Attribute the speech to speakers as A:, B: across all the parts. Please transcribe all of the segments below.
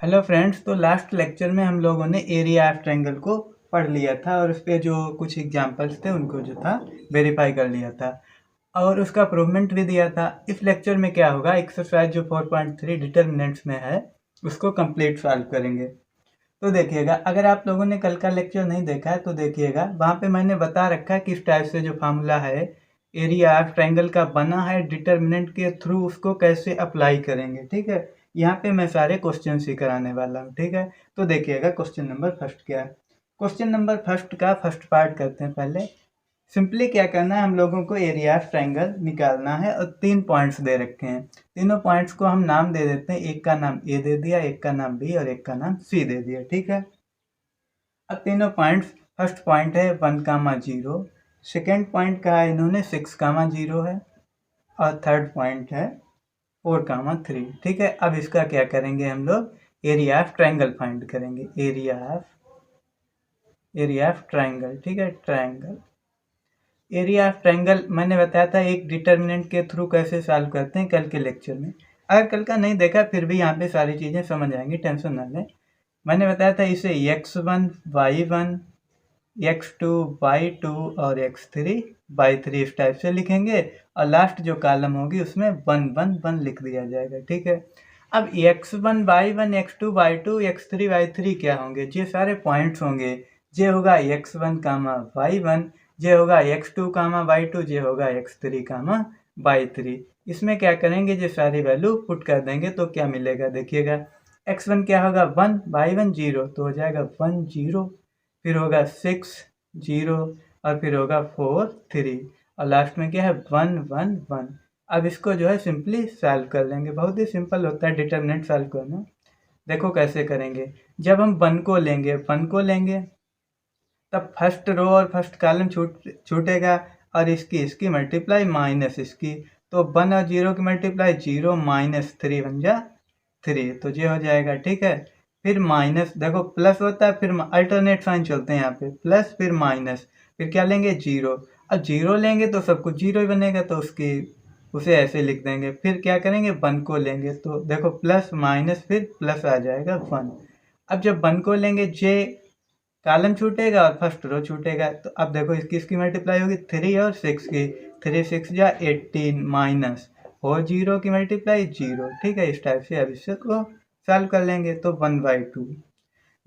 A: Hello friends, तो last lecture में हम लोगों ने एरिया ऑफ ट्रायंगल को पढ़ लिया था और उस पर जो कुछ एग्जांपल्स थे उनको जो था वेरीफाई कर लिया था और उसका प्रूवमेंट भी दिया था। इस लेक्चर में क्या होगा, एक्सरसाइज जो 4.3 डिटर्मिनेंट्स में है उसको कंप्लीट सॉल्व करेंगे। तो देखिएगा, अगर आप लोगों ने कल का लेक्चर नहीं देखा है तो देखिएगा, वहाँ पे मैंने बता रखा है किस टाइप से जो फार्मूला है एरिया ऑफ ट्रायंगल का बना है, डिटर्मिनेंट के थ्रू उसको कैसे अप्लाई करेंगे। ठीक है, यहाँ पे मैं सारे क्वेश्चन ही कराने वाला हूँ। ठीक है, तो देखिएगा क्वेश्चन नंबर फर्स्ट क्या है। क्वेश्चन नंबर फर्स्ट का फर्स्ट पार्ट करते हैं। पहले सिंपली क्या करना है, हम लोगों को एरिया ऑफ ट्रायंगल निकालना है और 3 पॉइंट्स दे रखे हैं। तीनों पॉइंट्स को हम नाम दे देते हैं, एक का नाम ए दे दिया, एक का नाम बी और एक का नाम सी दे दिया। ठीक है, अब तीनों पॉइंट्स, फर्स्ट पॉइंट है 1,0, सेकेंड पॉइंट का है इन्होंने 6,0 है और थर्ड पॉइंट है 4,3। ठीक है, अब इसका क्या करेंगे, हम लोग एरिया ऑफ ट्रायंगल फाइंड करेंगे। Area of triangle. ठीक है, ट्रायंगल एरिया ऑफ ट्रायंगल मैंने बताया था एक डिटर्मिनेंट के थ्रू कैसे सॉल्व करते हैं कल के लेक्चर में। अगर कल का नहीं देखा फिर भी यहाँ पे सारी चीज़ें समझ आएंगी, टेंशन ना लें। मैंने बताया था इसे x1 y1 x2 y2 और x3 y3 इस टाइप से लिखेंगे और लास्ट जो कॉलम होगी उसमें 1 1 1 लिख दिया जाएगा। ठीक है, अब x1 y1 x2 y2 x3 y3 क्या होंगे, ये सारे पॉइंट्स होंगे। ये होगा x1 कामा y1, ये होगा x2 कामा y2, ये होगा x3 कामा y3। इसमें क्या करेंगे, ये सारी वैल्यू पुट कर देंगे तो क्या मिलेगा, देखिएगा x1 क्या होगा 1, y1 0 तो हो जाएगा 1 0, फिर होगा 6 0 और फिर होगा 4 3 और लास्ट में क्या है 1 1 1। अब इसको जो है सिंपली सॉल्व कर लेंगे, बहुत ही सिंपल होता है डिटर्मिनेंट सॉल्व करना। देखो कैसे करेंगे, जब हम 1 को लेंगे तब फर्स्ट रो और फर्स्ट कॉलम छूटेगा और इसकी मल्टीप्लाई माइनस इसकी, तो 1 और 0 की मल्टीप्लाई 0 माइनस 3 बन जा 3, तो ये हो जाएगा। ठीक है, फिर माइनस, देखो प्लस होता है फिर अल्टरनेट साइन चलते हैं यहाँ पे, प्लस फिर माइनस, फिर क्या लेंगे 0, अब 0 लेंगे तो सब कुछ 0 ही बनेगा तो उसे ऐसे लिख देंगे। फिर क्या करेंगे 1 को लेंगे तो देखो प्लस माइनस फिर प्लस आ जाएगा 1। अब जब 1 को लेंगे जे कॉलम छूटेगा और फर्स्ट रो छूटेगा, तो अब देखो इसकी मल्टीप्लाई होगी 3 और 6 की, 3 6 जा 18 माइनस 4 0 की मल्टीप्लाई 0। ठीक है, इस टाइप से अब इसको सॉल्व कर लेंगे तो 1/2।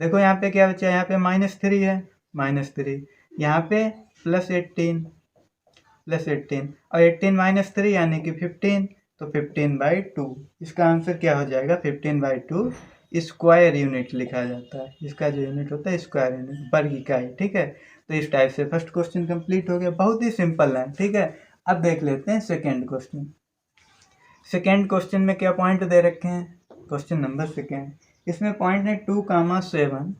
A: देखो यहाँ पे क्या बचा, यहाँ पे -3 है, -3, यहाँ पे +18 और 18 माइनस 3 यानी कि 15, तो 15/2। इसका आंसर क्या हो जाएगा, 15/2 स्क्वायर यूनिट लिखा जाता है। इसका जो यूनिट होता है स्क्वायर यूनिट, वर्ग इकाई। ठीक है, तो इस टाइप से फर्स्ट क्वेश्चन कंप्लीट हो गया, बहुत ही सिंपल है। ठीक है, अब देख लेते हैं सेकेंड क्वेश्चन। सेकेंड क्वेश्चन में क्या पॉइंट दे रखे हैं, क्वेश्चन नंबर सेकेंड, इसमें पॉइंट है 2,7,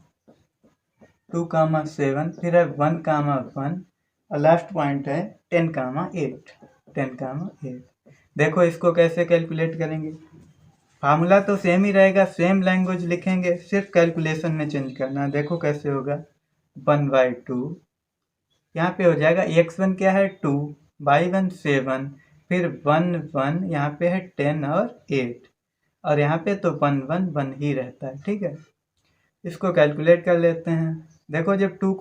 A: 2,7, फिर है 1,1 और लास्ट पॉइंट है 10,8, 10,8। देखो इसको कैसे कैलकुलेट करेंगे, फार्मूला तो सेम ही रहेगा, सेम लैंग्वेज लिखेंगे, सिर्फ कैलकुलेशन में चेंज करना है। देखो कैसे होगा, 1/2, यहाँ पे हो जाएगा x1 क्या है 2, y1 7, फिर 1 1, यहाँ पे है 10 और 8 और यहाँ पे तो 1 1 1 ही रहता है। ठीक है, इसको कैलकुलेट कर लेते हैं। देखो जब 2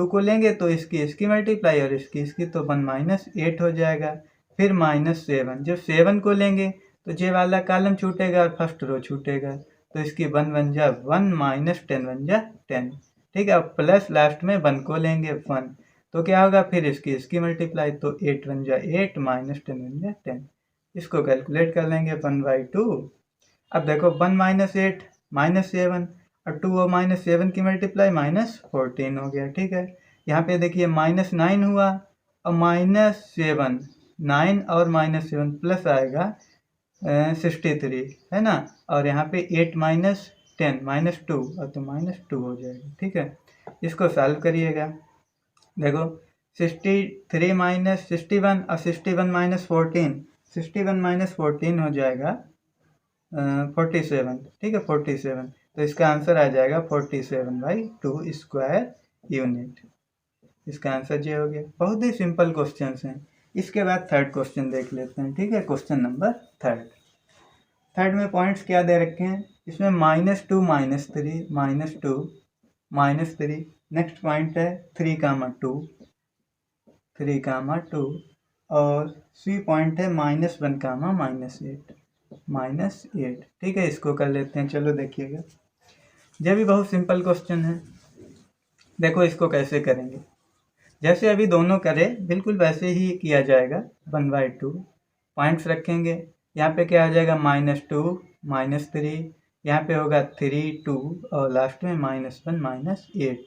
A: को लेंगे तो इसकी मल्टीप्लाई और इसकी तो 1 - 8 हो जाएगा, फिर -7, जब 7 को लेंगे तो जे वाला कॉलम छूटेगा और फर्स्ट रो छूटेगा, तो इसकी 1 1 जा 1 -10 1 जा 10। ठीक है, अब प्लस लास्ट में 1 को लेंगे 1, तो क्या होगा फिर इसकी मल्टीप्लाई, तो 8 1 जा 8 -10 1 जा 10। इसको कैलकुलेट कर लेंगे 1/2। अब देखो 1 - 8 -7 और 2 और -7 की मल्टीप्लाई -14 हो गया। ठीक है, यहाँ पे देखिए -9 हुआ और -7, 9 और -7 प्लस आएगा 63 है ना, और यहाँ पे 8 - 10 -2 और तो -2 हो जाएगा। ठीक है, इसको सॉल्व करिएगा। देखो 63 - 61 और 61 - 14, 61 - 14 हो जाएगा 47। ठीक है, 47, तो इसका आंसर आ जाएगा 47/2 स्क्वायर यूनिट। इसका आंसर ये हो गया। बहुत ही सिंपल क्वेश्चन हैं। इसके बाद थर्ड क्वेश्चन देख लेते हैं। ठीक है, क्वेश्चन नंबर थर्ड। थर्ड में पॉइंट्स क्या दे रखे हैं, इसमें -2 -3 -2 -3, नेक्स्ट पॉइंट है 3 कामा 2 3 कामा 2 और सी पॉइंट है -1 कामा -8 ठीक है। इसको कर लेते हैं, चलो देखिएगा, यह भी बहुत सिंपल क्वेश्चन है। देखो इसको कैसे करेंगे, जैसे अभी दोनों करें बिल्कुल वैसे ही किया जाएगा। 1/2 पॉइंट्स रखेंगे, यहाँ पे क्या हो जाएगा -2 -3, यहाँ पे होगा 3 2 और लास्ट में -1 -8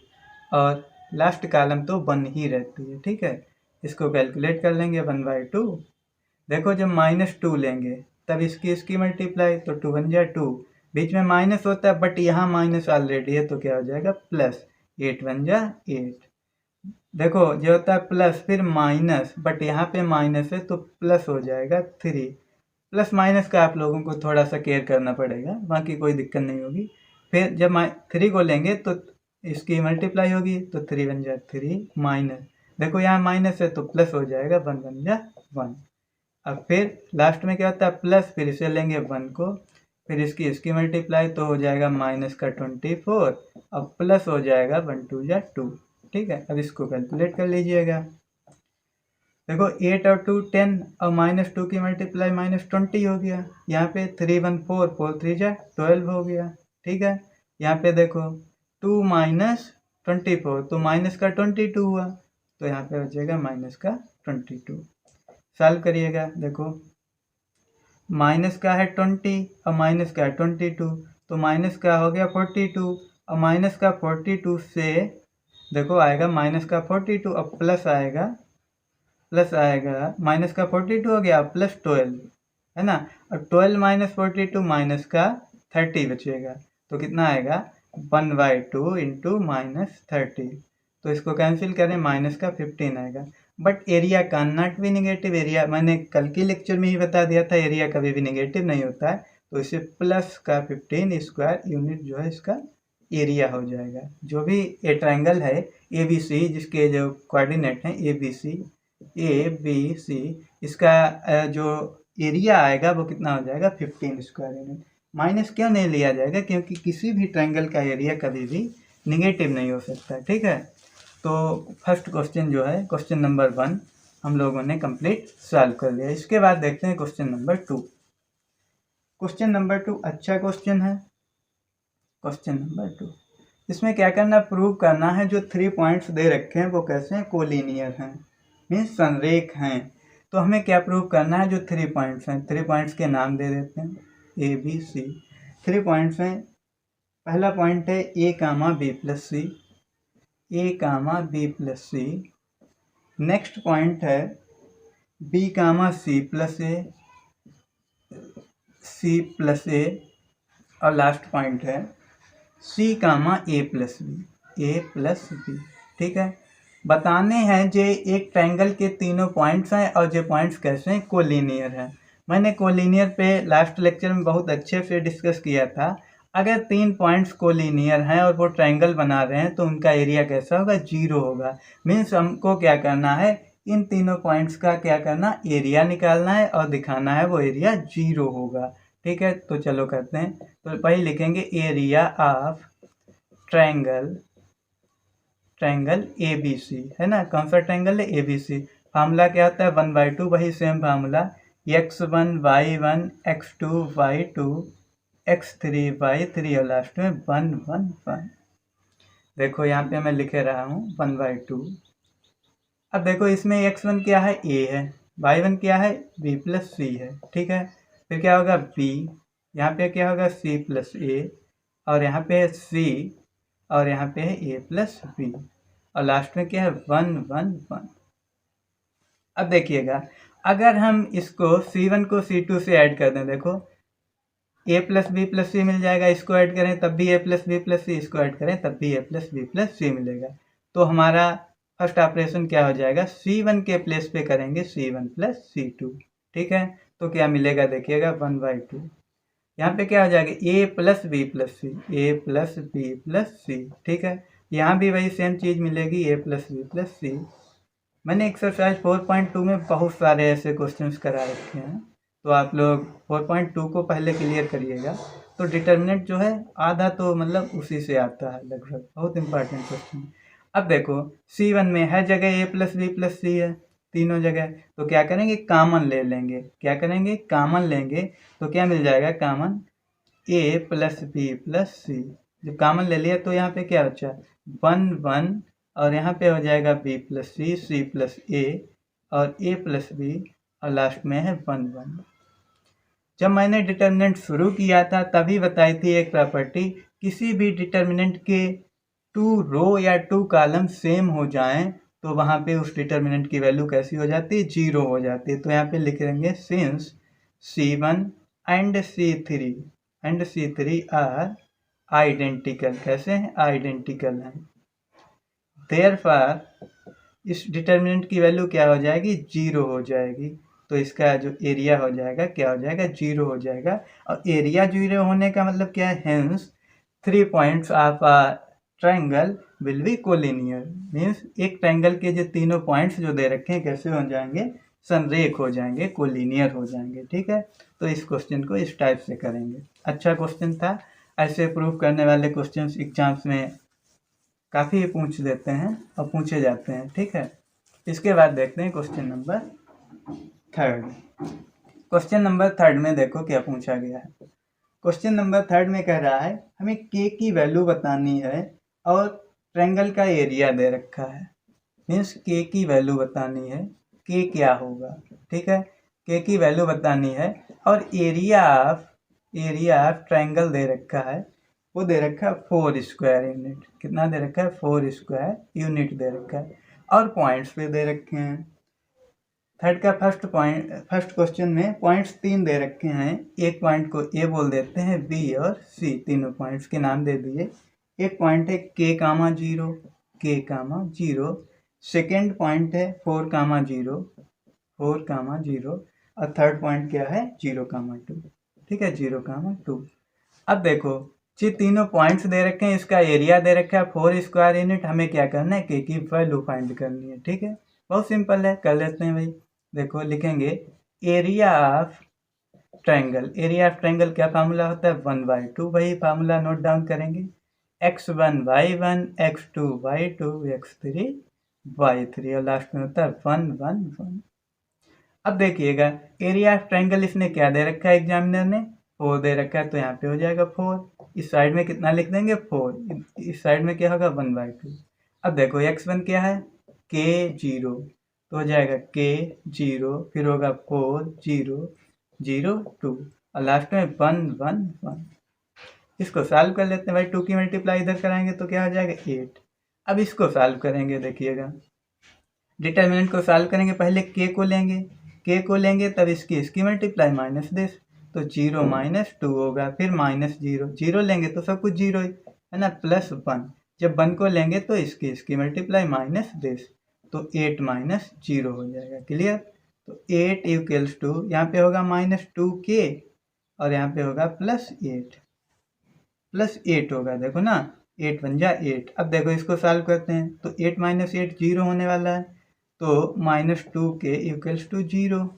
A: और लास्ट कॉलम तो 1 ही रहती है, ठीक है। इसको कैलकुलेट कर लेंगे 1/2। देखो जब -2 लेंगे तब इसकी मल्टीप्लाई, तो 2 1 जा 2, बीच में माइनस होता है बट यहाँ माइनस ऑलरेडी है तो क्या हो जाएगा प्लस, 8 1 जा 8। देखो जो होता है प्लस फिर माइनस, बट यहाँ पे माइनस है तो प्लस हो जाएगा 3। प्लस माइनस का आप लोगों को थोड़ा सा केयर करना पड़ेगा, बाकी कोई दिक्कत नहीं होगी। फिर जब 3 को लेंगे तो इसकी मल्टीप्लाई होगी, तो 3 1 जा 3 माइनस, देखो यहाँ माइनस है तो प्लस हो जाएगा 1 1 जा 1। अब फिर लास्ट में क्या होता है प्लस, फिर इसे लेंगे 1 को, फिर इसकी मल्टीप्लाई तो हो जाएगा -24, अब प्लस हो जाएगा 1 2 जा 2, ठीक है। अब इसको कैलकुलेट कर लीजिएगा, देखो 8 और 2 10 और -2 की मल्टीप्लाई -20 हो गया, यहाँ पे 3 1 4 4 3 जा 12 हो गया, ठीक है। यहाँ पे देखो 2 -24 तो माइनस का 22 हुआ, तो यहाँ पे हो जाएगा माइनस का 22। सॉल्व करिएगा, देखो माइनस का है 20 और माइनस का है 22, तो माइनस का हो गया 42 और माइनस का 42 से देखो आएगा माइनस का 42, अब प्लस आएगा माइनस का 42 हो गया प्लस 12 है ना, और 12 -42 माइनस का 30 बचेगा, तो कितना आएगा 1/2 इंटू -30, तो इसको कैंसिल करें माइनस का 15 आएगा। But area can not be negative, area मैंने कल के लेक्चर में ही बता दिया था एरिया कभी भी नेगेटिव नहीं होता है, तो इसे प्लस का 15 स्क्वायर यूनिट जो है इसका एरिया हो जाएगा। जो भी ए ट्रायंगल है ABC जिसके जो कोऑर्डिनेट हैं ABC इसका जो एरिया आएगा वो कितना हो जाएगा 15 स्क्वायर यूनिट। माइनस क्यों नहीं लिया जाएगा, क्योंकि किसी भी ट्रायंगल का एरिया कभी भी निगेटिव नहीं हो सकता, ठीक है। तो फर्स्ट क्वेश्चन जो है क्वेश्चन नंबर 1 हम लोगों ने कंप्लीट सॉल्व कर लिया। इसके बाद देखते हैं क्वेश्चन नंबर 2। क्वेश्चन नंबर 2 अच्छा क्वेश्चन है। क्वेश्चन नंबर 2, इसमें क्या करना, प्रूव करना है जो 3 पॉइंट्स दे रखे हैं वो कैसे हैं, कोलिनियर हैं, मीन्स संरेख हैं। तो हमें क्या प्रूव करना है, जो 3 पॉइंट्स हैं, 3 पॉइंट्स के नाम दे देते हैं ABC। 3 पॉइंट्स हैं, पहला पॉइंट है A, B + C, A, B + C। Next point है B, C + A, C + A, और लास्ट पॉइंट है C, A + B, ठीक है। बताने हैं जे एक ट्रायंगल के तीनों पॉइंट्स हैं और जो पॉइंट्स कैसे हैं, कोलिनियर हैं। मैंने कोलिनियर पे लास्ट लेक्चर में बहुत अच्छे से डिस्कस किया था। अगर 3 पॉइंट्स कोलिनियर हैं और वो ट्रायंगल बना रहे हैं तो उनका एरिया कैसा होगा, 0 होगा। मीन्स हमको क्या करना है, इन तीनों पॉइंट्स का क्या करना, एरिया निकालना है और दिखाना है वो एरिया 0 होगा, ठीक है। तो चलो करते हैं, तो पहले लिखेंगे एरिया ऑफ ट्रायंगल ABC है ना, कौन सा ट्रायंगल है ABC। फार्मूला क्या होता है 1/2, वही same formula x1 y1 x2 y2 x3 y3 और लास्ट में 1 1 1। देखो यहाँ पे मैं लिखे रहा हूँ 1/2। अब देखो इसमें x1 क्या है, A है, y1 क्या है, B + C है, ठीक है। फिर क्या होगा B, यहाँ पे क्या होगा C + A, और यहाँ पे है C, और यहाँ पे है A + B, और लास्ट में क्या है 1 1 1। अब देखिएगा अगर हम इसको C1 को C2 से ऐड कर दें, देखो A + B + C मिल जाएगा, इसको ऐड करें तब भी A + B + C, इसको ऐड करें तब भी A + B + C मिलेगा। तो हमारा फर्स्ट ऑपरेशन क्या हो जाएगा, C1 के प्लेस पे करेंगे C1 + C2, ठीक है। तो क्या मिलेगा देखिएगा 1/2, यहाँ पे क्या हो जाएगा A + B + C, A + B + C, ठीक है। यहाँ भी वही सेम चीज़ मिलेगी A + B + C। मैंने एक्सरसाइज 4.2 में बहुत सारे ऐसे क्वेश्चंस करा रखे हैं, तो आप लोग 4.2 को पहले क्लियर करिएगा। तो डिटर्मिनेंट जो है आधा तो मतलब उसी से आता है लगभग, बहुत इंपॉर्टेंट क्वेश्चन है। अब देखो C1 में हर जगह a प्लस बी प्लस सी है, तीनों जगह, तो क्या करेंगे कॉमन ले लेंगे। क्या करेंगे कॉमन लेंगे, तो क्या मिल जाएगा common a plus B plus C. जब कॉमन ले लिया तो यहाँ पे क्या बचा 1 1, और यहाँ पे हो जाएगा b plus C plus a और a प्लस b, और लास्ट में है 1 1। जब मैंने डिटर्मिनेंट शुरू किया था तभी बताई थी एक प्रॉपर्टी, किसी भी डिटर्मिनेंट के 2 रो या 2 कॉलम सेम हो जाएं तो वहाँ पे उस डिटर्मिनेंट की वैल्यू कैसी हो जाती है 0 हो जाती है। तो यहाँ पे लिख देंगे since C1 and C3 are identical. कैसे हैं आइडेंटिकल हैं, देयरफॉर इस डिटर्मिनेंट की वैल्यू क्या हो जाएगी 0 हो जाएगी। तो इसका जो एरिया हो जाएगा क्या हो जाएगा 0 हो जाएगा। और एरिया 0 होने का मतलब क्या है, hence 3 points of a triangle will be collinear. Means एक ट्रायंगल के जो तीनों पॉइंट्स जो दे रखे हैं कैसे हो जाएंगे समरेख हो जाएंगे, कोलिनियर हो जाएंगे। ठीक है, तो इस क्वेश्चन को इस टाइप से करेंगे। अच्छा क्वेश्चन था, ऐसे प्रूव करने वाले क्वेश्चन एग्जाम्स में काफ़ी पूछ देते हैं और पूछे जाते हैं। ठीक है, इसके बाद देखते हैं क्वेश्चन नंबर 3। क्वेश्चन नंबर 3 में देखो क्या पूछा गया है। क्वेश्चन नंबर 3 में कह रहा है हमें k की वैल्यू बतानी है और ट्रायंगल का एरिया दे रखा है। मीन्स k की वैल्यू बतानी है, k क्या होगा। ठीक है, k की वैल्यू बतानी है और एरिया ऑफ ट्रायंगल दे रखा है, वो दे रखा है 4 स्क्वायर यूनिट। कितना दे रखा है 4 स्क्वायर यूनिट दे रखा है, और पॉइंट्स भी दे रखे हैं। थर्ड का फर्स्ट क्वेश्चन में पॉइंट्स 3 दे रखे हैं। एक पॉइंट को ए बोल देते हैं, बी और सी तीनों पॉइंट्स के नाम दे दिए। एक पॉइंट है k, 0, सेकेंड पॉइंट है 4, 0, और थर्ड पॉइंट क्या है 0, 2। ठीक है, 0, 2। अब देखो ये तीनों पॉइंट्स दे रखे हैं, इसका एरिया दे रखा है 4 स्क्वायर यूनिट। हमें क्या करना है k की वैल्यू फाइंड करनी है। ठीक है, बहुत सिंपल है, कर लेते हैं भाई। देखो लिखेंगे एरिया ऑफ ट्रायंगल क्या फार्मूला होता है 1/2। वही फार्मूला नोट डाउन करेंगे, x1 y1 x2 y2 x3 y3, और लास्ट में होता है 1 1 1। अब देखिएगा एरिया ऑफ ट्रायंगल इसने क्या दे रखा है, एग्जामिनर ने 4 दे रखा है, तो यहाँ पे हो जाएगा 4। इस साइड में कितना लिख देंगे 4, इस साइड में क्या होगा 1/2। अब देखो x1 क्या है k 0, तो हो जाएगा k 0, फिर होगा 4 0 0 2, और लास्ट में 1 1 1। इसको सॉल्व कर लेते हैं भाई, 2 की मल्टीप्लाई इधर कराएंगे तो क्या हो जाएगा 8। अब इसको सॉल्व करेंगे, देखिएगा डिटर्मिनेंट को सॉल्व करेंगे, पहले k को लेंगे तब इसकी मल्टीप्लाई माइनस दिस, तो 0 -2 होगा, फिर -0 लेंगे तो सब कुछ 0 है ना, +1। जब 1 को लेंगे तो इसकी मल्टीप्लाई माइनस दिस, तो 8 -0 हो जाएगा। क्लियर, तो 8 इक्वल्स टू यहाँ पे होगा -2k और यहाँ पे होगा +8 होगा। देखो ना 8 बन जा 8। अब देखो इसको सॉल्व करते हैं, तो 8 - 8 0 होने वाला है, तो -2k इक्वल्स टू 0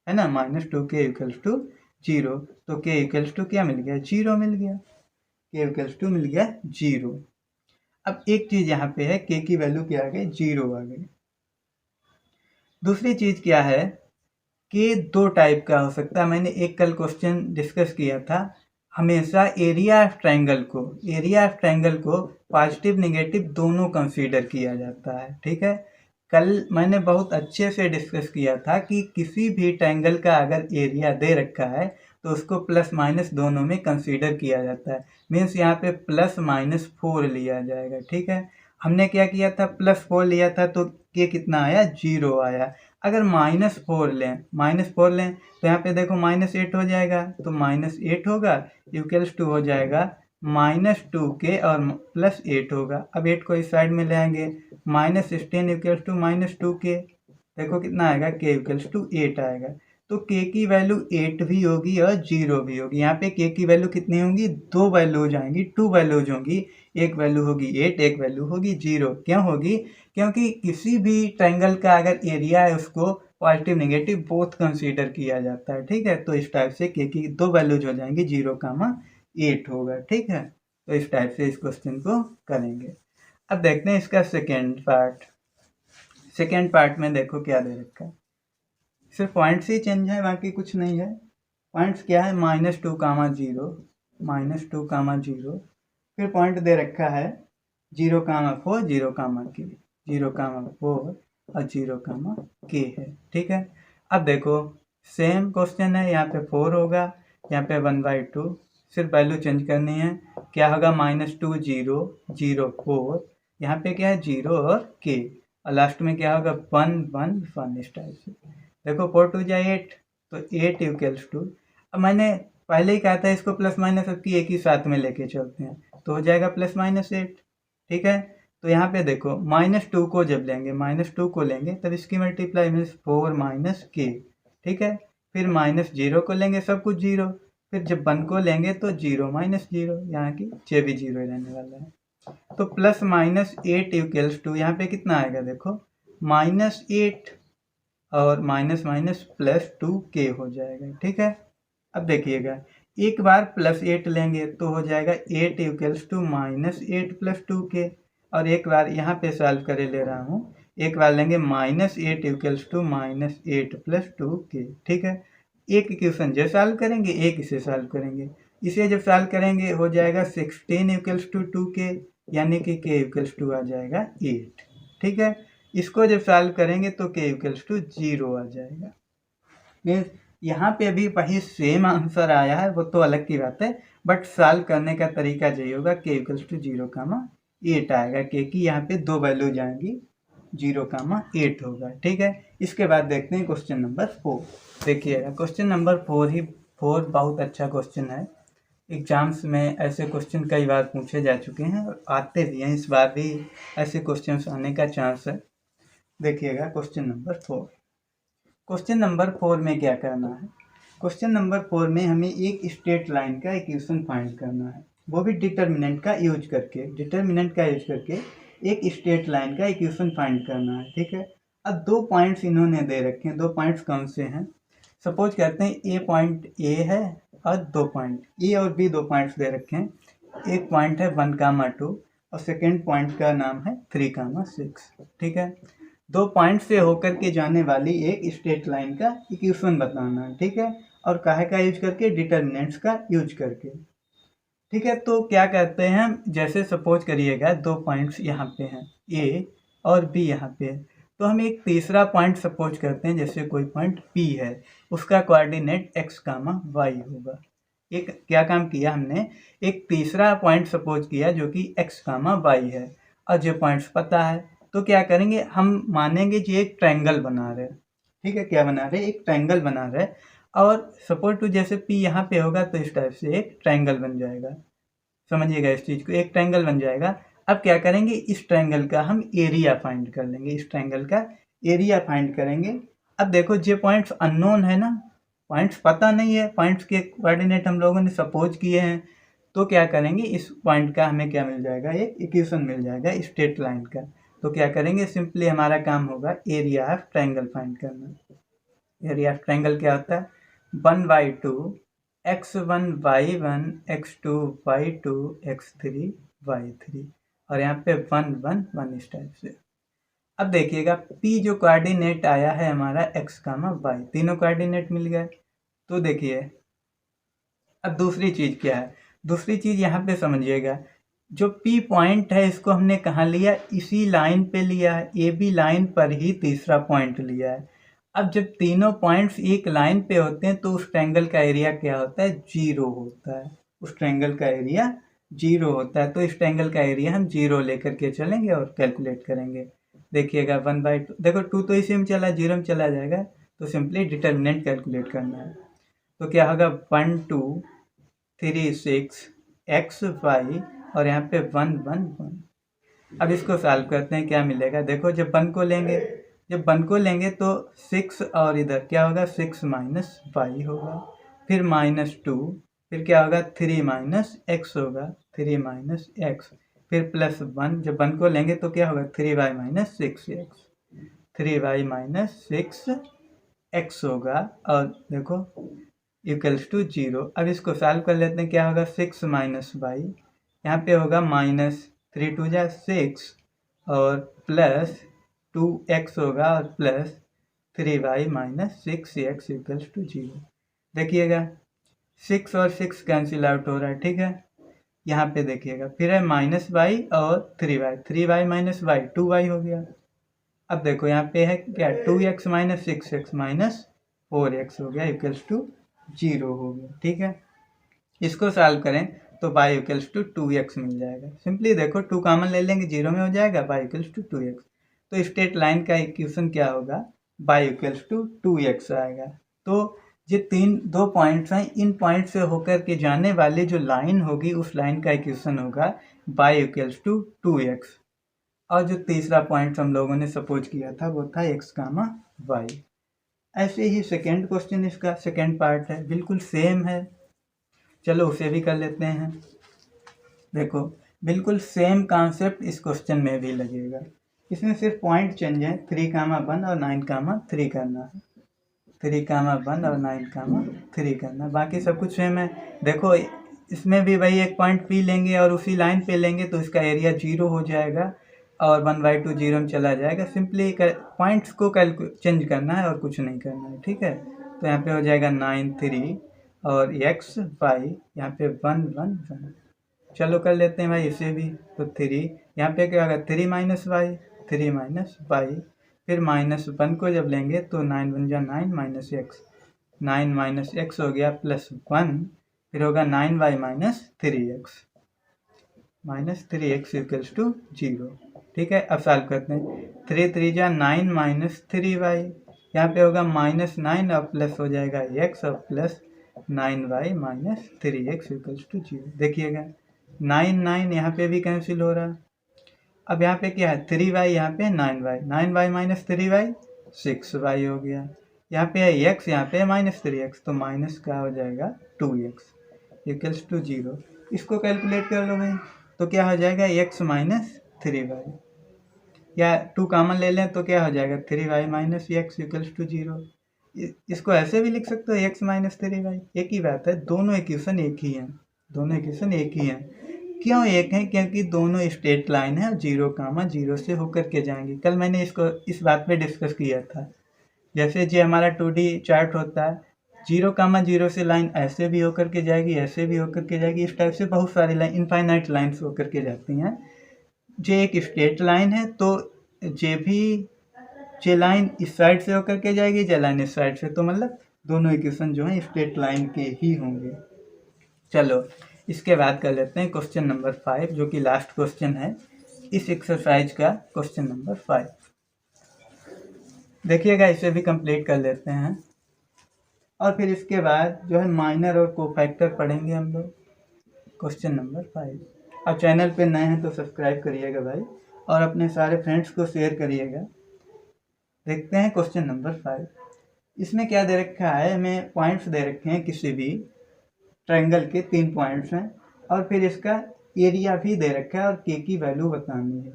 A: है ना, -2k इक्वल्स टू 0। तो k इक्वल्स टू क्या मिल गया 0 मिल गया, k इक्वल्स टू मिल गया 0। अब एक चीज़ यहाँ पे है, k की वैल्यू क्या आ गई 0 आ गई। दूसरी चीज़ क्या है कि 2 टाइप का हो सकता है। मैंने एक कल क्वेश्चन डिस्कस किया था, हमेशा एरिया ऑफ ट्रायंगल को पॉजिटिव नेगेटिव दोनों कंसीडर किया जाता है। ठीक है, कल मैंने बहुत अच्छे से डिस्कस किया था कि किसी भी ट्रायंगल का अगर एरिया दे रखा है तो उसको प्लस माइनस दोनों में कंसीडर किया जाता है। मीन्स यहाँ पे +-4 लिया जाएगा। ठीक है, हमने क्या किया था +4 लिया था तो के कितना आया 0 आया। अगर -4 लें तो यहाँ पे देखो -8 हो जाएगा, तो -8 होगा इक्वल्स टू हो जाएगा -2k और +8 होगा। अब 8 को इस साइड में ले आएंगे, -16 इक्वल्स टू -2k, देखो कितना आएगा k इक्वल्स टू 8 आएगा। तो k की वैल्यू 8 भी होगी और 0 भी होगी। यहाँ पे k की वैल्यू कितनी होंगी, 2 वैल्यूज आएंगी, 2 वैल्यूज होंगी। एक वैल्यू होगी 8, एक वैल्यू होगी 0। क्यों होगी, क्योंकि किसी भी ट्रायंगल का अगर एरिया है उसको पॉजिटिव नेगेटिव बोथ कंसीडर किया जाता है, ठीक है। तो इस टाइप से के की दो वैल्यूज हो जाएंगी 0,8 होगा, ठीक है। तो इस टाइप से इस क्वेश्चन को करेंगे। अब देखते हैं इसका सेकेंड पार्ट। सेकेंड पार्ट में देखो क्या दे रखा है, सिर्फ पॉइंट्स ही चेंज है, बाकी कुछ नहीं है। पॉइंट्स क्या है, -2,0, -2,0, फिर पॉइंट दे रखा है 0,4, 0,k, 0,4 और 0,k है, ठीक है। अब देखो सेम क्वेश्चन है, यहाँ पे 4 होगा, यहाँ पे 1/2, सिर्फ वैल्यू चेंज करनी है। क्या होगा, -2, 0, 0, 4, यहाँ पे क्या है 0 और k, और लास्ट में क्या होगा 1, 1, 1, इस टाइप से। देखो 4 2 जा 8, तो 8 इक्वल्स टू, अब मैंने पहले ही कहा था इसको प्लस माइनस की एक ही साथ में लेके चलते हैं, तो हो जाएगा +-8, ठीक है। तो यहाँ पे देखो -2 को जब लेंगे, -2 को लेंगे तब इसकी मल्टीप्लाई मीन्स 4 - k, ठीक है। फिर -0 को लेंगे, सब कुछ 0, फिर जब 1 को लेंगे तो 0 - 0, यहाँ की j भी 0 रहने वाला है। तो +-8 इक्वल्स टू यहाँ पे कितना आएगा, देखो -8 और +2k हो जाएगा, ठीक है। अब देखिएगा एक बार +8 लेंगे तो हो जाएगा 8 इक्वल्स टू -8 + 2k, और एक बार यहाँ पे सॉल्व करे ले रहा हूँ, एक बार लेंगे -8 इक्वल्स टू -8 + 2k, ठीक है। एक इक्वेशन जो सॉल्व करेंगे, एक इसे सॉल्व करेंगे। इसे जब सॉल्व करेंगे हो जाएगा 16 इक्वल्स टू 2k, यानी कि k इक्वल्स टू आ जाएगा 8, ठीक है। इसको जब सॉल्व करेंगे तो k इक्वल्स टू 0 आ जाएगा। मीन्स यहाँ पे अभी वही सेम आंसर आया है, वो तो अलग की बात है, बट सॉल्व करने का तरीका यही होगा, k इक्वल्स टू 0,8 आएगा, k की यहाँ पे दो वैल्यू जाएंगी, 0,8 होगा, ठीक है। इसके बाद देखते हैं क्वेश्चन नंबर 4। देखिएगा क्वेश्चन नंबर 4 बहुत अच्छा क्वेश्चन है। एग्जाम्स में ऐसे क्वेश्चन कई बार पूछे जा चुके हैं और आते भी हैं, इस बार भी ऐसे क्वेश्चन आने का चांस है। देखिएगा क्वेश्चन नंबर 4। क्वेश्चन नंबर 4 में क्या करना है, क्वेश्चन नंबर 4 में हमें एक स्ट्रेट लाइन का इक्वेशन फाइंड करना है, वो भी डिटर्मिनेंट का यूज करके, एक स्ट्रेट लाइन का इक्वेशन फाइंड करना है, ठीक है। अब दो पॉइंट्स इन्होंने दे रखे हैं, दो पॉइंट्स कौन से हैं, सपोज करते हैं ए पॉइंट ए है और दो पॉइंट ए और बी, दो पॉइंट्स दे रखे हैं। एक पॉइंट है 1,2 और सेकेंड पॉइंट का नाम है 3,6, ठीक है। दो पॉइंट से होकर के जाने वाली एक स्ट्रेट लाइन का इक्वेशन बताना है, ठीक है। और काहे का यूज करके, डिटर्मिनेंट्स का यूज करके, ठीक है। तो क्या कहते हैं हम, जैसे सपोज करिएगा दो पॉइंट्स यहाँ पे हैं ए और बी यहाँ पे, तो हम एक तीसरा पॉइंट सपोज करते हैं, जैसे कोई पॉइंट पी है, उसका कोऑर्डिनेट x, y होगा। एक क्या काम किया हमने, एक तीसरा पॉइंट सपोज किया जो कि x, y है, और जो पॉइंट्स पता है, तो क्या करेंगे, हम मानेंगे कि एक ट्रायंगल बना रहे, ठीक है। क्या बना रहे, एक ट्रायंगल बना रहे, और सपोज टू जैसे P यहाँ पे होगा तो इस टाइप से एक ट्रायंगल बन जाएगा, समझिएगा इस चीज़ को, एक ट्रायंगल बन जाएगा। अब क्या करेंगे, इस ट्रायंगल का हम एरिया फाइंड कर लेंगे, इस ट्रायंगल का एरिया फाइंड करेंगे। अब देखो ये पॉइंट्स अननोन है ना, पॉइंट्स पता नहीं है, पॉइंट्स के कोऑर्डिनेट हम लोगों ने सपोज किए हैं, तो क्या करेंगे, इस पॉइंट का हमें क्या मिल जाएगा, एक इक्वेशन मिल जाएगा स्ट्रेट लाइन का। तो क्या करेंगे, सिंपली हमारा काम होगा एरिया ऑफ ट्रायंगल फाइंड करना। एरिया ऑफ ट्रायंगल क्या होता है, 1/2 x1 y1 x2 y2 x3 y3, और यहाँ पे 1 1 1 इस टाइप से। अब देखिएगा P जो कोऑर्डिनेट आया है हमारा x, y, तीनों कोऑर्डिनेट मिल गए। तो देखिए अब दूसरी चीज़ क्या है, दूसरी चीज़ यहाँ पे समझिएगा, जो P पॉइंट है इसको हमने कहाँ लिया, इसी लाइन पे लिया है, ए बी लाइन पर ही तीसरा पॉइंट लिया है। अब जब तीनों पॉइंट्स एक लाइन पे होते हैं तो उस ट्रायंगल का एरिया क्या होता है, 0 होता है, उस ट्रायंगल का एरिया 0 होता है। तो इस ट्रायंगल का एरिया हम 0 लेकर के चलेंगे और कैलकुलेट करेंगे। देखिएगा 1/2, देखो 2 तो इसी में चला, 0 में चला जाएगा, तो सिंपली डिटर्मिनेंट कैलकुलेट करना है। तो क्या होगा, 1 2 3 6 x y, और यहाँ पे 1 1 1। अब इसको सॉल्व करते हैं, क्या मिलेगा, देखो जब 1 को लेंगे, तो 6 और इधर क्या होगा, 6 - y होगा, फिर -2, फिर क्या होगा 3 - x होगा, 3 - x, फिर +1, जब 1 को लेंगे तो क्या होगा 3y - 6x, 3y - 6x, x होगा और देखो इक्वल्स टू 0। अब इसको सॉल्व कर लेते हैं, क्या होगा 6 माइनस वाई, यहाँ पे होगा -3 2 जा 6 और प्लस 2x होगा और plus 3y minus 6x equals to 0। देखिएगा 6 और 6 कैंसिल आउट हो रहा है, ठीक है। यहाँ पे देखिएगा फिर है -y और 3y माइनस y 2y हो गया। अब देखो यहाँ पे है क्या 2x minus 6x minus 4x हो गया इक्वल्स टू 0 हो गया, ठीक है। इसको सॉल्व करें तो y इक्वल्स टू 2x मिल जाएगा। सिंपली देखो 2 कॉमन ले लेंगे 0 में हो जाएगा, y इक्वल्स टू 2x। तो स्ट्रेट लाइन का इक्वेशन क्या होगा, y इक्वल्स टू 2x आएगा। तो ये दो पॉइंट्स हैं, इन पॉइंट से होकर के जाने वाली जो लाइन होगी उस लाइन का इक्वेशन होगा y इक्वल्स टू 2x। और जो तीसरा पॉइंट हम लोगों ने सपोज किया था वो था x, y। ऐसे ही सेकेंड क्वेश्चन, इसका सेकेंड पार्ट है, बिल्कुल सेम है। चलो उसे भी कर लेते हैं। देखो बिल्कुल सेम कॉन्सेप्ट इस क्वेश्चन में भी लगेगा, इसमें सिर्फ पॉइंट चेंज है, 3,1 और 9,3 करना है, 3,1 और 9,3 करना, बाकी सब कुछ सेम है। देखो इसमें भी वही एक पॉइंट पी लेंगे और उसी लाइन पे लेंगे तो इसका एरिया 0 हो जाएगा और 1/2 0 में चला जाएगा। सिंपली पॉइंट्स को चेंज करना है और कुछ नहीं करना है, ठीक है। तो यहाँ पे हो जाएगा 9 3 और x y, यहाँ पे 1 1 1। चलो कर लेते हैं भाई इसे भी। तो 3 यहाँ पे क्या होगा 3 माइनस वाई, 3 माइनस वाई, फिर -1 को जब लेंगे तो 9 1 जा 9 माइनस एक्स, 9 माइनस एक्स हो गया प्लस 1, फिर होगा 9y minus 3x, -3x equals to 0, ठीक है। अब सॉल्व करते हैं, 3 3 जा 9 माइनस 3y, यहाँ पे होगा -9 और प्लस हो जाएगा x और plus 9y minus 3x equals to 0। देखिएगा 9 9 यहाँ पे भी कैंसिल हो रहा है। अब यहाँ पे क्या है 3y, यहाँ पे 9y माइनस 3y 6y हो गया। यहाँ पे है x, यहाँ पे -3x, तो माइनस क्या हो जाएगा 2x इक्वल्स टू 0। इसको कैलकुलेट कर लो भाई, तो क्या हो जाएगा x माइनस 3y, या 2 कॉमन ले लें तो क्या हो जाएगा 3y minus x equals to 0। इसको ऐसे भी लिख सकते हो x माइनस 3y, एक ही बात है, दोनों इक्वेशन एक ही हैं, दोनों इक्वेशन एक ही हैं। क्यों एक है, क्योंकि दोनों स्ट्रेट लाइन है और 0,0 से होकर के जाएंगे। कल मैंने इसको इस बात पे डिस्कस किया था, जैसे जो हमारा 2D चार्ट होता है, 0,0 से लाइन ऐसे भी होकर के जाएगी, ऐसे भी होकर के जाएगी, इस टाइप से बहुत सारी लाइन, इनफाइनाइट लाइन्स होकर के जाती हैं। जे एक स्ट्रेट लाइन है तो जे लाइन इस साइड से होकर के जाएगी, जे लाइन इस साइड से, तो मतलब दोनों इक्वेशन जो है स्ट्रेट लाइन के ही होंगे। चलो इसके बाद कर लेते हैं क्वेश्चन नंबर 5, जो कि लास्ट क्वेश्चन है इस एक्सरसाइज का, क्वेश्चन नंबर 5। देखिएगा इसे भी कंप्लीट कर लेते हैं और फिर इसके बाद जो है माइनर और कोफैक्टर पढ़ेंगे हम लोग, क्वेश्चन नंबर 5। और चैनल पे नए हैं तो सब्सक्राइब करिएगा भाई और अपने सारे फ्रेंड्स को शेयर करिएगा। देखते हैं क्वेश्चन नंबर 5। इसमें क्या दे रखा है, हमें पॉइंट्स दे रखे हैं, किसी भी ट्रायंगल के 3 पॉइंट्स हैं और फिर इसका एरिया भी दे रखा है और के की वैल्यू बतानी है।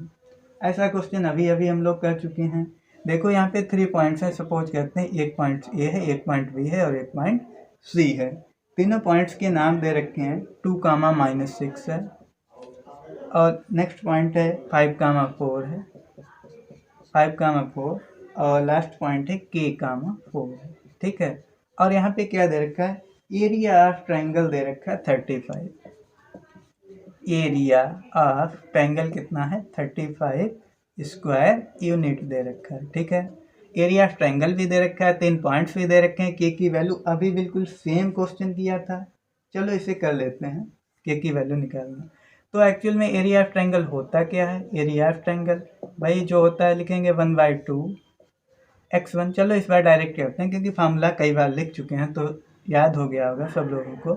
A: ऐसा क्वेश्चन अभी अभी हम लोग कर चुके हैं। देखो यहाँ पे 3 पॉइंट्स हैं, सपोज करते हैं एक पॉइंट ए है, एक पॉइंट बी है और एक पॉइंट सी है। तीनों पॉइंट्स के नाम दे रखे हैं, 2, -6 है और नेक्स्ट पॉइंट है 5, 4 है, 5, 4 और लास्ट पॉइंट है k, 4 है, ठीक है। और यहाँ पे क्या दे रखा है, एरिया ऑफ ट्रायंगल दे रखा है 35। एरिया ऑफ ट्रायंगल कितना है 35 स्क्वायर यूनिट दे रखा है, ठीक है। एरिया ऑफ ट्रायंगल भी दे रखा है, 3 पॉइंट्स भी दे रखे हैं, के की वैल्यू अभी बिल्कुल सेम क्वेश्चन किया था। चलो इसे कर लेते हैं, के की वैल्यू निकालना। तो एक्चुअल में एरिया ऑफ ट्रायंगल होता क्या है, एरिया ऑफ ट्रायंगल भाई जो होता है लिखेंगे 1/2 x1। चलो इस बार डायरेक्ट करते हैं क्योंकि फार्मूला कई बार लिख चुके हैं तो याद हो गया होगा सब लोगों को।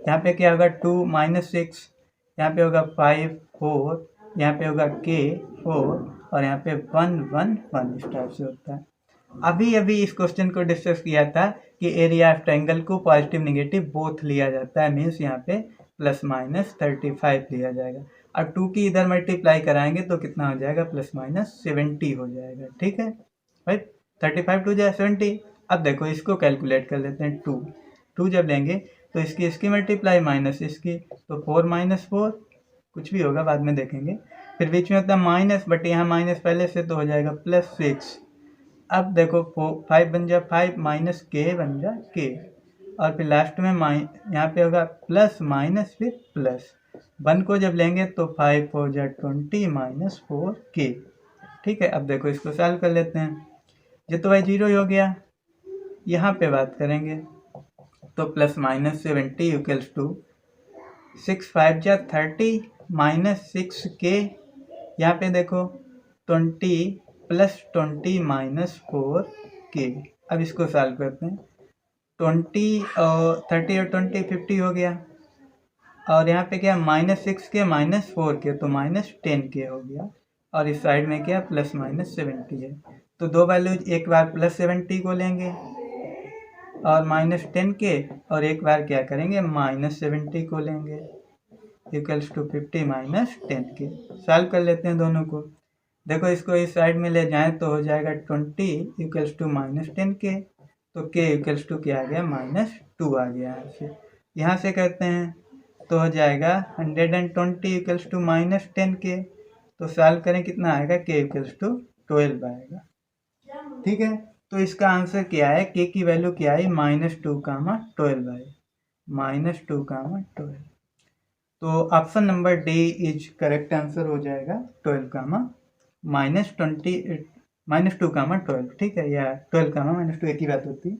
A: यहाँ पे क्या होगा 2 -6, यहाँ पे होगा 5 4, यहाँ पे होगा k 4 और यहाँ पे 1 1 1, इस टाइप से होता है। अभी अभी इस क्वेश्चन को डिस्कस किया था कि एरिया ऑफ ट्रायंगल को पॉजिटिव निगेटिव बोथ लिया जाता है, मीन्स यहाँ पे +-35 लिया जाएगा और 2 की इधर मल्टीप्लाई कराएंगे तो कितना हो जाएगा +-70 हो जाएगा, ठीक है भाई। 35 2 जाए 70, अब देखो इसको कैलकुलेट कर लेते हैं। 2 जब लेंगे तो इसकी मल्टीप्लाई माइनस इसकी, तो 4 माइनस 4 कुछ भी होगा बाद में देखेंगे। फिर बीच में होता है माइनस, बट यहाँ माइनस पहले से तो हो जाएगा +6। अब देखो 5 बन जा 5 माइनस के बन जा के, और फिर लास्ट में यहाँ पे होगा प्लस माइनस फिर प्लस। 1 को जब लेंगे तो 5 4 जा 20 माइनस 4k। ठीक है, अब देखो इसको सॉल्व कर लेते हैं। ये तो भाई 0 ही हो गया। यहाँ पे बात करेंगे तो प्लस माइनस 70 इक्वल्स टू 6 5 जा 30 माइनस 6k। यहाँ पे देखो 20 प्लस 20 माइनस 4k। अब इसको सॉल्व करते हैं। 20 और 30 और 20 50 हो गया, और यहाँ पे क्या -6k माइनस 4k, तो -10k हो गया। और इस साइड में क्या प्लस माइनस 70 है, तो दो वैल्यूज एक बार +70 को लेंगे और -10k, और एक बार क्या करेंगे -70 को लेंगे, equals to 50 minus 10k। Solve कर लेते हैं दोनों को। देखो इसको इस साइड में ले जाएं तो हो जाएगा 20 इक्वल्स टू -10k, तो k इक्वल्स टू क्या आ गया -2 आ गया। यहाँ से करते हैं तो हो जाएगा 120 इक्वल्स टू -10k, तो सॉल्व करें कितना आएगा k इक्वल्स टू 12 आएगा। ठीक है, तो इसका आंसर क्या है, k की वैल्यू क्या आई -2, 12 आई, -2, 12। तो option number D is correct answer हो जाएगा 12, -2, 12। ठीक है, या 12, -2 एक ही बात होती है।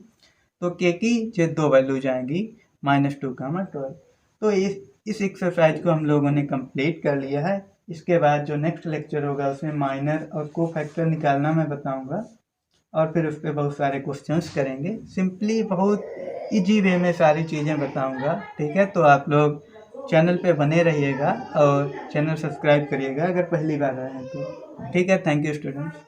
A: तो k की जो दो वैल्यूज आएंगी -2, 12। तो इस एक्सरसाइज को हम लोगों ने कंप्लीट कर लिया है। इसके बाद जो नेक्स्ट लेक्चर होगा उसमें माइनर और कोफैक्टर निकालना मैं बताऊंगा, और फिर उस पर बहुत सारे क्वेश्चंस करेंगे। सिंपली बहुत इजी वे में सारी चीज़ें बताऊंगा। ठीक है, तो आप लोग चैनल पे बने रहिएगा और चैनल सब्सक्राइब करिएगा अगर पहली बार आए हैं तो। ठीक है, थैंक यू स्टूडेंट्स।